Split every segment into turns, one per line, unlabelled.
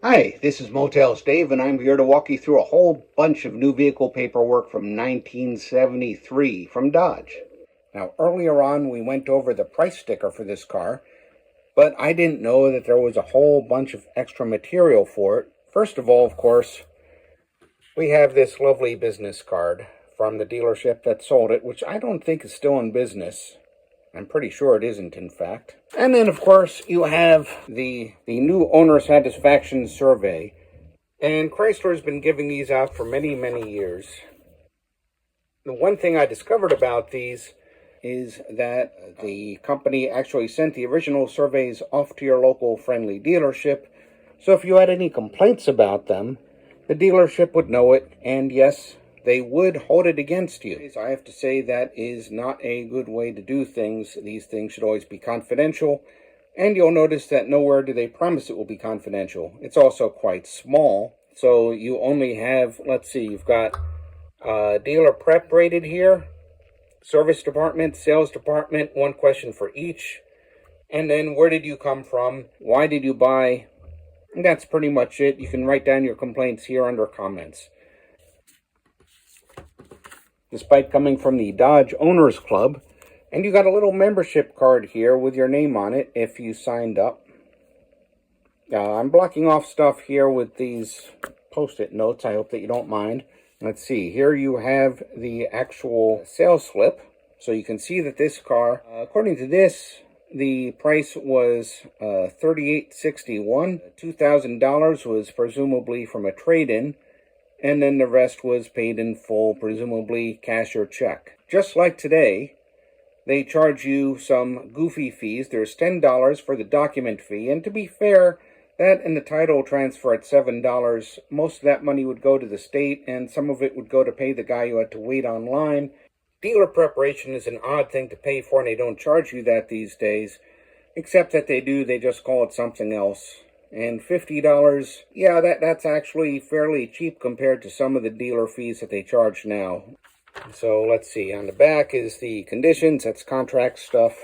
Hi, this is Motales Dave, and I'm here to walk you through a whole bunch of new vehicle paperwork from 1973 from Dodge. Now, earlier on, we went over the price sticker for this car, but I didn't know that there was a whole bunch of extra material for it. First of all, of course, we have this lovely business card from the dealership that sold it, which I don't think is still in business. I'm pretty sure it isn't, in fact. And then, of course, you have the new owner satisfaction survey. And Chrysler has been giving these out for many, many years. The one thing I discovered about these is that the company actually sent the original surveys off to your local friendly dealership. So if you had any complaints about them, the dealership would know it, and yes, they would hold it against you. I have to say that is not a good way to do things. These things should always be confidential, and you'll notice that nowhere do they promise it will be confidential. It's also quite small, so you only have, let's see, you've got dealer prep rated here, service department, sales department, one question for each, and then where did you come from, why did you buy, and that's pretty much it. You can write down your complaints here under comments. Despite coming from the Dodge Owners Club, and you got a little membership card here with your name on it if you signed up. I'm blocking off stuff here with these post-it notes. I hope that you don't mind. Let's see, here you have the actual sales slip, so you can see that this car, according to this, the price was $38.61. $2,000 was presumably from a trade-in, and then the rest was paid in full, presumably cash or check. Just like today, they charge you some goofy fees. There's $10 for the document fee, and to be fair, that and the title transfer at $7, most of that money would go to the state, and some of it would go to pay the guy who had to wait online. Dealer preparation is an odd thing to pay for, and they don't charge you that these days, except that they do, they just call it something else. And $50, yeah, that's actually fairly cheap compared to some of the dealer fees that they charge now. So let's see, on the back is the conditions, that's contract stuff.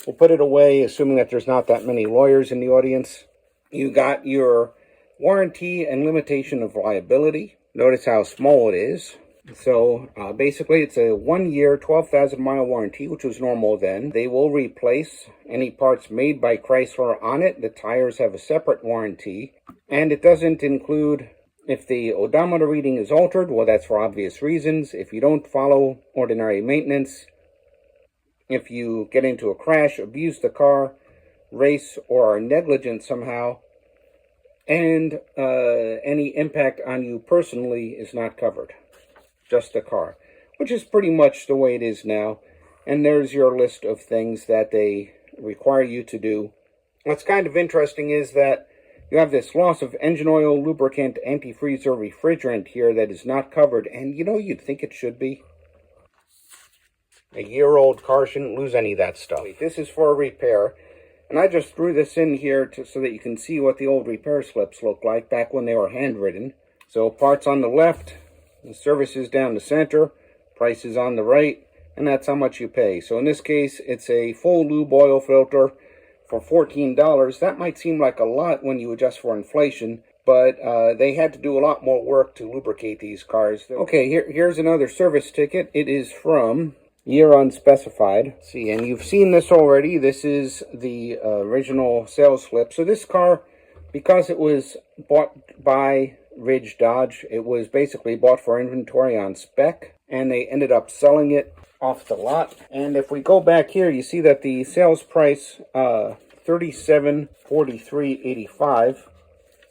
We'll put it away, assuming that there's not that many lawyers in the audience. You got your warranty and limitation of liability. Notice how small it is. So basically it's a 1 year, 12,000 mile warranty, which was normal then. They will replace any parts made by Chrysler on it. The tires have a separate warranty. And it doesn't include if the odometer reading is altered. Well, that's for obvious reasons. If you don't follow ordinary maintenance, if you get into a crash, abuse the car, race, or are negligent somehow, and any impact on you personally is not covered. Just the car, which is pretty much the way it is now. And there's your list of things that they require you to do. What's kind of interesting is that you have this loss of engine oil, lubricant, antifreeze, or refrigerant here that is not covered, and you know, you'd think it should be. A year-old car shouldn't lose any of that stuff. This is for a repair, and I just threw this in here so that you can see what the old repair slips look like back when they were handwritten. So parts on the left, the services down the center, prices on the right, and that's how much you pay. So in this case, it's a full lube oil filter for $14. That might seem like a lot when you adjust for inflation, but they had to do a lot more work to lubricate these cars. Okay, here's another service ticket. It is from year unspecified. See, and you've seen this already. This is the original sales slip. So this car, because it was bought by Ridge Dodge, it was basically bought for inventory on spec, and they ended up selling it off the lot. And if we go back here, you see that the sales price $3743.85,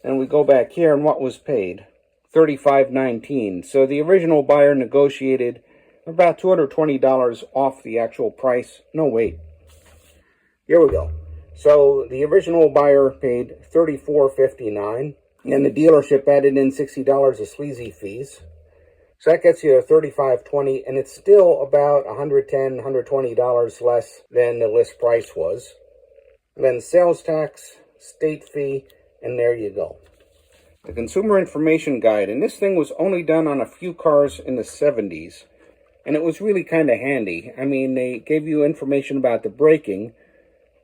and we go back here, and what was paid? $35.19. So the original buyer negotiated about $220 off the actual price. No, wait, here we go. So the original buyer paid $34.59. And the dealership added in $60 of sleazy fees. So that gets you to $35.20, and it's still about $110, $120 less than the list price was. And then sales tax, state fee, and there you go. The Consumer Information Guide, and this thing was only done on a few cars in the 70s. And it was really kind of handy. I mean, they gave you information about the braking,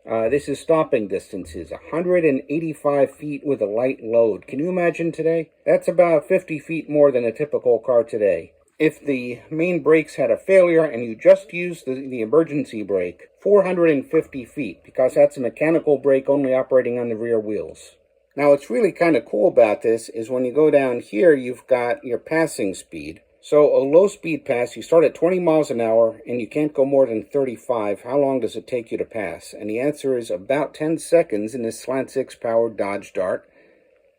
This is stopping distances, 185 feet with a light load. Can you imagine today? That's about 50 feet more than a typical car today. If the main brakes had a failure and you just used the emergency brake, 450 feet, because that's a mechanical brake only operating on the rear wheels. Now, what's really kind of cool about this is when you go down here, you've got your passing speed. So a low speed pass, you start at 20 miles an hour and you can't go more than 35. How long does it take you to pass? And the answer is about 10 seconds in this Slant 6 powered Dodge Dart.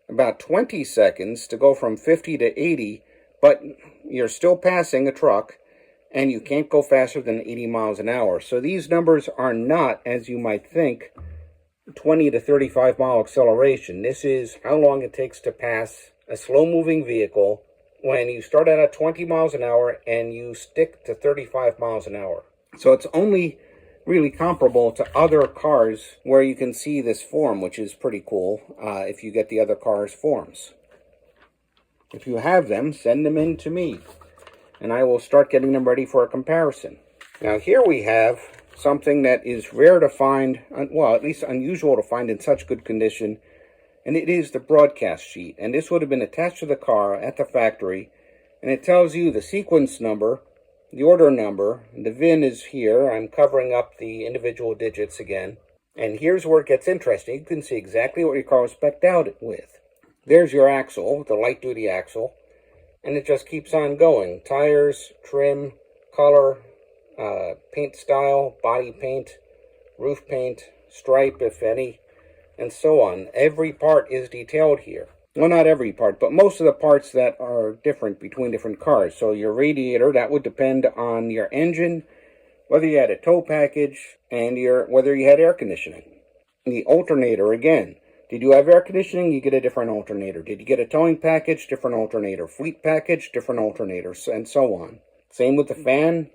About 20 seconds to go from 50 to 80, but you're still passing a truck and you can't go faster than 80 miles an hour. So these numbers are not, as you might think, 20 to 35 mile acceleration. This is how long it takes to pass a slow-moving vehicle when you start out at 20 miles an hour and you stick to 35 miles an hour. So it's only really comparable to other cars where you can see this form, which is pretty cool if you get the other cars' forms. If you have them, send them in to me, and I will start getting them ready for a comparison. Now here we have something that is rare to find, well, at least unusual to find in such good condition, and it is the broadcast sheet. And this would have been attached to the car at the factory, and it tells you the sequence number, the order number, the VIN is here. I'm covering up the individual digits again. And here's where it gets interesting. You can see exactly what your car was spec'd out with. There's your axle, the light-duty axle, and it just keeps on going. Tires, trim, color, paint style, body paint, roof paint, stripe, if any, and so on. Every part is detailed here. Well, not every part, but most of the parts that are different between different cars. So your radiator, that would depend on your engine, whether you had a tow package, and whether you had air conditioning. The alternator, again, did you have air conditioning? You get a different alternator. Did you get a towing package? Different alternator. Fleet package? Different alternators, and so on. Same with the fan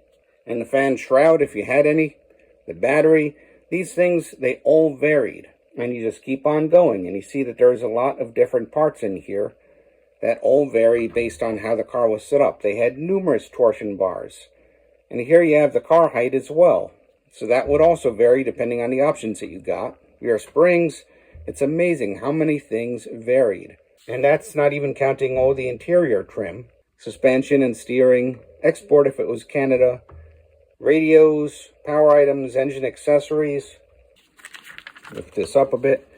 and the fan shroud, if you had any. The battery. These things, they all varied. And you just keep on going. And you see that there's a lot of different parts in here that all vary based on how the car was set up. They had numerous torsion bars. And here you have the car height as well. So that would also vary depending on the options that you got. Your springs. It's amazing how many things varied. And that's not even counting all the interior trim. Suspension and steering. Export if it was Canada. Radios, power items, engine accessories. Lift this up a bit.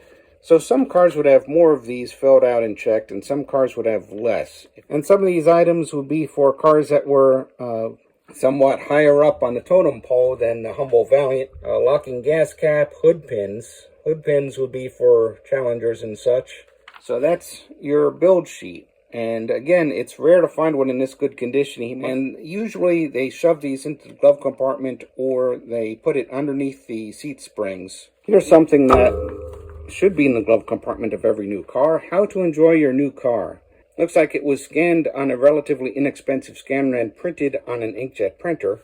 So some cars would have more of these filled out and checked, and some cars would have less. And some of these items would be for cars that were somewhat higher up on the totem pole than the humble Valiant. Locking gas cap, hood pins. Hood pins would be for Challengers and such. So that's your build sheet. And again, it's rare to find one in this good condition. And usually they shove these into the glove compartment or they put it underneath the seat springs. Here's something that should be in the glove compartment of every new car. How to enjoy your new car. Looks like it was scanned on a relatively inexpensive scanner and printed on an inkjet printer.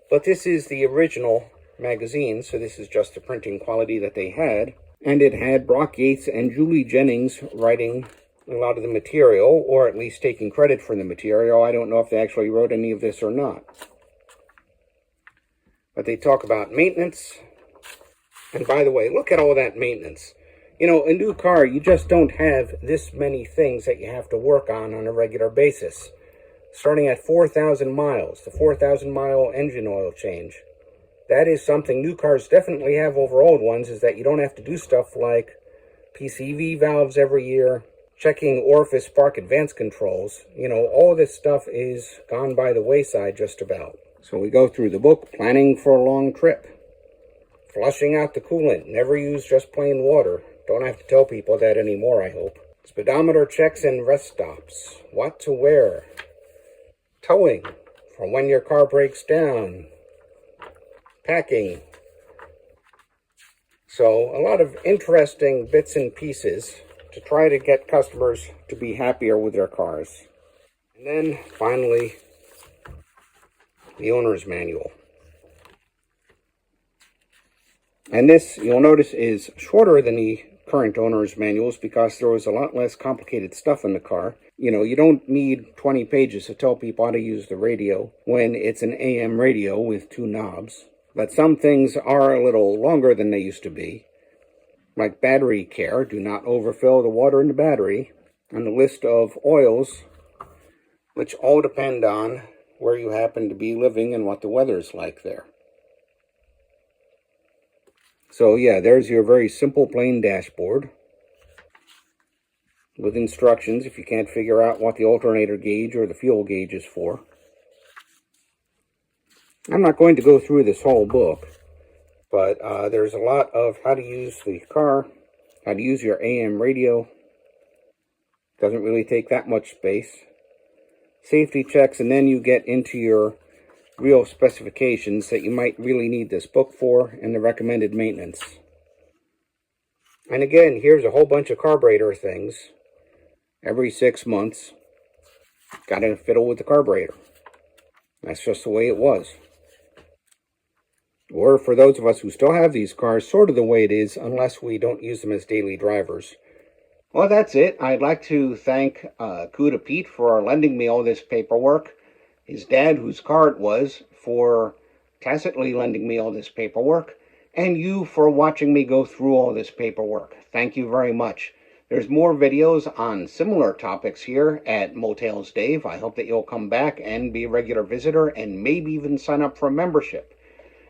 But this is the original magazine, so this is just the printing quality that they had. And it had Brock Yates and Julie Jennings writing a lot of the material, or at least taking credit for the material. I don't know if they actually wrote any of this or not. But they talk about maintenance. And by the way, look at all that maintenance. You know, a new car, you just don't have this many things that you have to work on a regular basis. Starting at 4,000 miles, the 4,000 mile engine oil change. That is something new cars definitely have over old ones, is that you don't have to do stuff like PCV valves every year, checking orifice spark advance controls. You know, all this stuff is gone by the wayside just about. So we go through the book, planning for a long trip. Flushing out the coolant, never use just plain water. Don't have to tell people that anymore, I hope. Speedometer checks and rest stops. What to wear. Towing, for when your car breaks down. Packing. So a lot of interesting bits and pieces to try to get customers to be happier with their cars. And then finally, the owner's manual. And this, you'll notice, is shorter than the current owner's manuals because there was a lot less complicated stuff in the car. You know, you don't need 20 pages to tell people how to use the radio when it's an AM radio with 2 knobs. But some things are a little longer than they used to be. Like battery care, do not overfill the water in the battery. And the list of oils, which all depend on where you happen to be living and what the weather's like there. So yeah, there's your very simple plain dashboard with instructions if you can't figure out what the alternator gauge or the fuel gauge is for. I'm not going to go through this whole book, but there's a lot of how to use the car, how to use your AM radio. Doesn't really take that much space. Safety checks, and then you get into your real specifications that you might really need this book for, and the recommended maintenance. And again, here's a whole bunch of carburetor things. Every 6 months, got to fiddle with the carburetor. That's just the way it was. Or for those of us who still have these cars, sort of the way it is, unless we don't use them as daily drivers. Well, that's it. I'd like to thank Cuda Pete for lending me all this paperwork. His dad, whose car it was, for tacitly lending me all this paperwork. And you for watching me go through all this paperwork. Thank you very much. There's more videos on similar topics here at Motales Dave. I hope that you'll come back and be a regular visitor and maybe even sign up for a membership.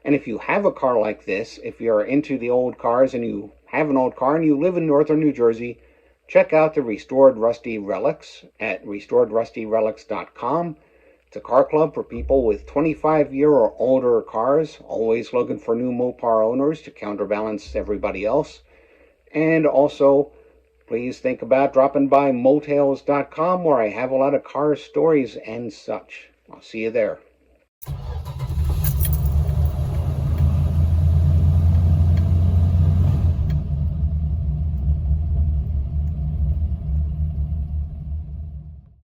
And if you have a car like this, if you're into the old cars and you have an old car and you live in northern New Jersey, check out the Restored Rusty Relics at restoredrustyrelics.com. It's a car club for people with 25-year or older cars, always looking for new Mopar owners to counterbalance everybody else. And also, please think about dropping by Motales.com, where I have a lot of car stories and such. I'll see you there.